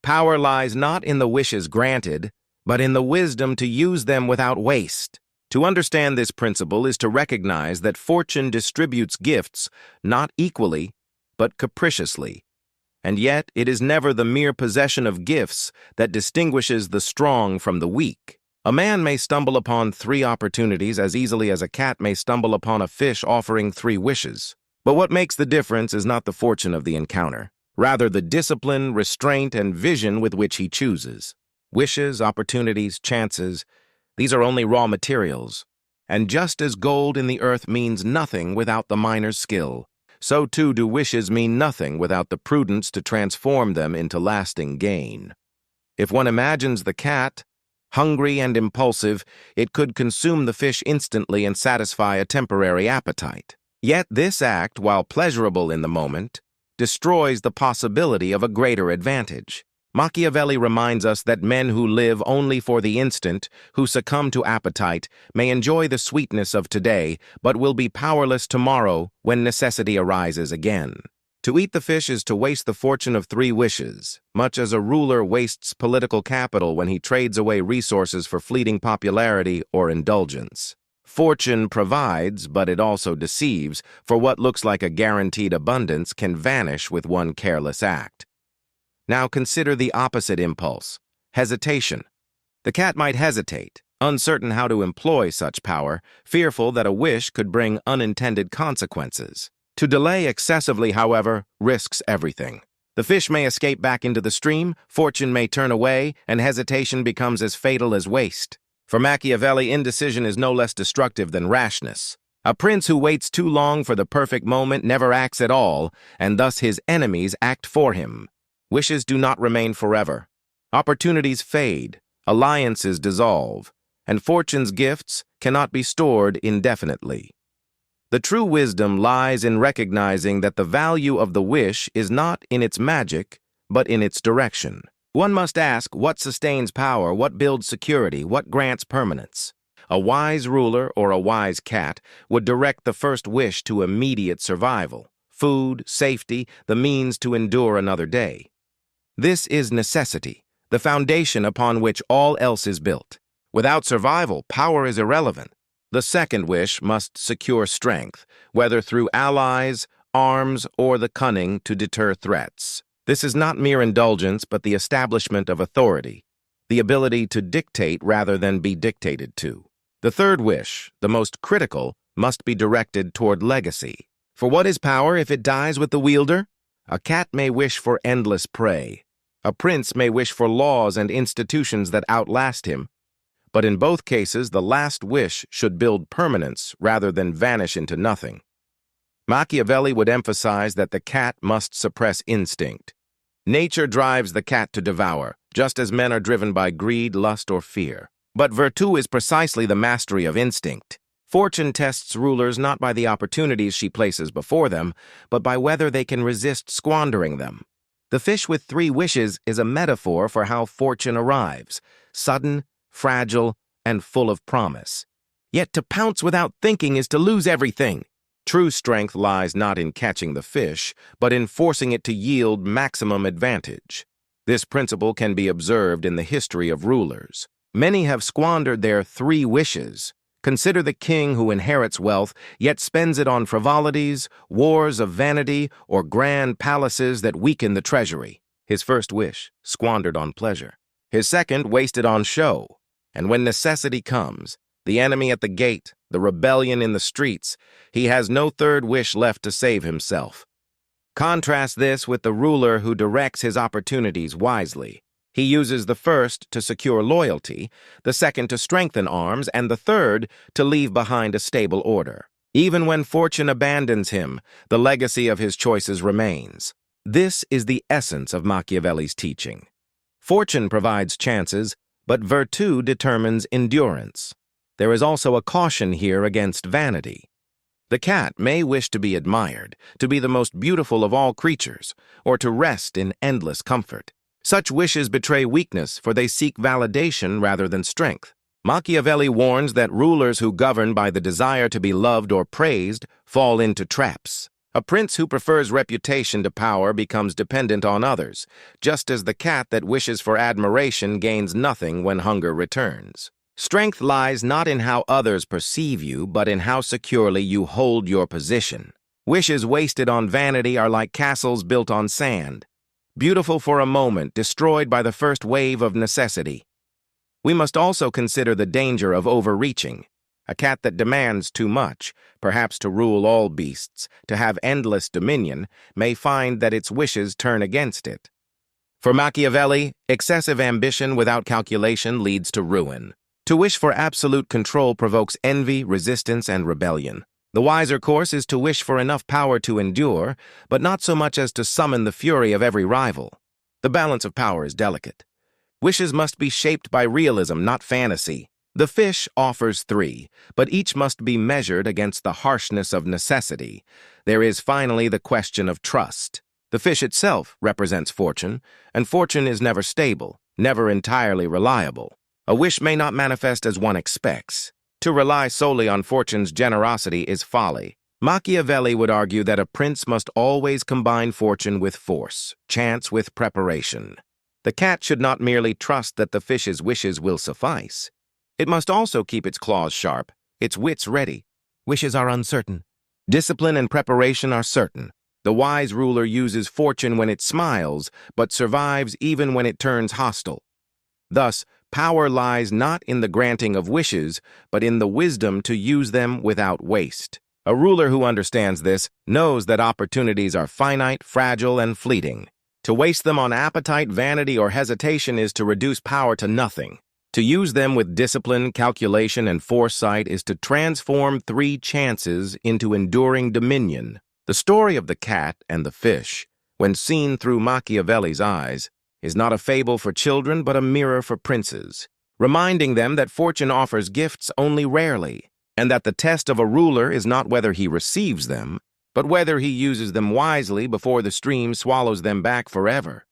Power lies not in the wishes granted, but in the wisdom to use them without waste. To understand this principle is to recognize that fortune distributes gifts not equally, but capriciously. And yet it is never the mere possession of gifts that distinguishes the strong from the weak. A man may stumble upon 3 opportunities as easily as a cat may stumble upon a fish offering 3 wishes. But what makes the difference is not the fortune of the encounter, rather the discipline, restraint, and vision with which he chooses. Wishes, opportunities, chances, these are only raw materials. And just as gold in the earth means nothing without the miner's skill, so too do wishes mean nothing without the prudence to transform them into lasting gain. If one imagines the cat, hungry and impulsive, it could consume the fish instantly and satisfy a temporary appetite. Yet this act, while pleasurable in the moment, destroys the possibility of a greater advantage. Machiavelli reminds us that men who live only for the instant, who succumb to appetite, may enjoy the sweetness of today, but will be powerless tomorrow when necessity arises again. To eat the fish is to waste the fortune of 3 wishes, much as a ruler wastes political capital when he trades away resources for fleeting popularity or indulgence. Fortune provides, but it also deceives, for what looks like a guaranteed abundance can vanish with one careless act. Now consider the opposite impulse, hesitation. The cat might hesitate, uncertain how to employ such power, fearful that a wish could bring unintended consequences. To delay excessively, however, risks everything. The fish may escape back into the stream, fortune may turn away, and hesitation becomes as fatal as waste. For Machiavelli, indecision is no less destructive than rashness. A prince who waits too long for the perfect moment never acts at all, and thus his enemies act for him. Wishes do not remain forever. Opportunities fade, alliances dissolve, and fortune's gifts cannot be stored indefinitely. The true wisdom lies in recognizing that the value of the wish is not in its magic, but in its direction. One must ask, what sustains power, what builds security, what grants permanence? A wise ruler or a wise cat would direct the first wish to immediate survival, food, safety, the means to endure another day. This is necessity, the foundation upon which all else is built. Without survival, power is irrelevant. The second wish must secure strength, whether through allies, arms, or the cunning to deter threats. This is not mere indulgence, but the establishment of authority, the ability to dictate rather than be dictated to. The third wish, the most critical, must be directed toward legacy. For what is power if it dies with the wielder? A cat may wish for endless prey. A prince may wish for laws and institutions that outlast him. But in both cases, the last wish should build permanence rather than vanish into nothing. Machiavelli would emphasize that the cat must suppress instinct. Nature drives the cat to devour, just as men are driven by greed, lust, or fear. But virtue is precisely the mastery of instinct. Fortune tests rulers not by the opportunities she places before them, but by whether they can resist squandering them. The fish with 3 wishes is a metaphor for how fortune arrives, sudden, fragile, and full of promise. Yet to pounce without thinking is to lose everything. True strength lies not in catching the fish, but in forcing it to yield maximum advantage. This principle can be observed in the history of rulers. Many have squandered their 3 wishes. Consider the king who inherits wealth, yet spends it on frivolities, wars of vanity, or grand palaces that weaken the treasury. His first wish, squandered on pleasure. His second, wasted on show. And when necessity comes, the enemy at the gate, the rebellion in the streets, he has no third wish left to save himself. Contrast this with the ruler who directs his opportunities wisely. He uses the first to secure loyalty, the second to strengthen arms, and the third to leave behind a stable order. Even when fortune abandons him, the legacy of his choices remains. This is the essence of Machiavelli's teaching. Fortune provides chances, but virtue determines endurance. There is also a caution here against vanity. The cat may wish to be admired, to be the most beautiful of all creatures, or to rest in endless comfort. Such wishes betray weakness, for they seek validation rather than strength. Machiavelli warns that rulers who govern by the desire to be loved or praised fall into traps. A prince who prefers reputation to power becomes dependent on others, just as the cat that wishes for admiration gains nothing when hunger returns. Strength lies not in how others perceive you, but in how securely you hold your position. Wishes wasted on vanity are like castles built on sand, beautiful for a moment, destroyed by the first wave of necessity. We must also consider the danger of overreaching. A cat that demands too much, perhaps to rule all beasts, to have endless dominion, may find that its wishes turn against it. For Machiavelli, excessive ambition without calculation leads to ruin. To wish for absolute control provokes envy, resistance, and rebellion. The wiser course is to wish for enough power to endure, but not so much as to summon the fury of every rival. The balance of power is delicate. Wishes must be shaped by realism, not fantasy. The fish offers 3, but each must be measured against the harshness of necessity. There is finally the question of trust. The fish itself represents fortune, and fortune is never stable, never entirely reliable. A wish may not manifest as one expects. To rely solely on fortune's generosity is folly. Machiavelli would argue that a prince must always combine fortune with force, chance with preparation. The cat should not merely trust that the fish's wishes will suffice. It must also keep its claws sharp, its wits ready. Wishes are uncertain. Discipline and preparation are certain. The wise ruler uses fortune when it smiles, but survives even when it turns hostile. Thus, power lies not in the granting of wishes, but in the wisdom to use them without waste. A ruler who understands this knows that opportunities are finite, fragile, and fleeting. To waste them on appetite, vanity, or hesitation is to reduce power to nothing. To use them with discipline, calculation, and foresight is to transform 3 chances into enduring dominion. The story of the cat and the fish, when seen through Machiavelli's eyes, is not a fable for children but a mirror for princes, reminding them that fortune offers gifts only rarely, and that the test of a ruler is not whether he receives them, but whether he uses them wisely before the stream swallows them back forever.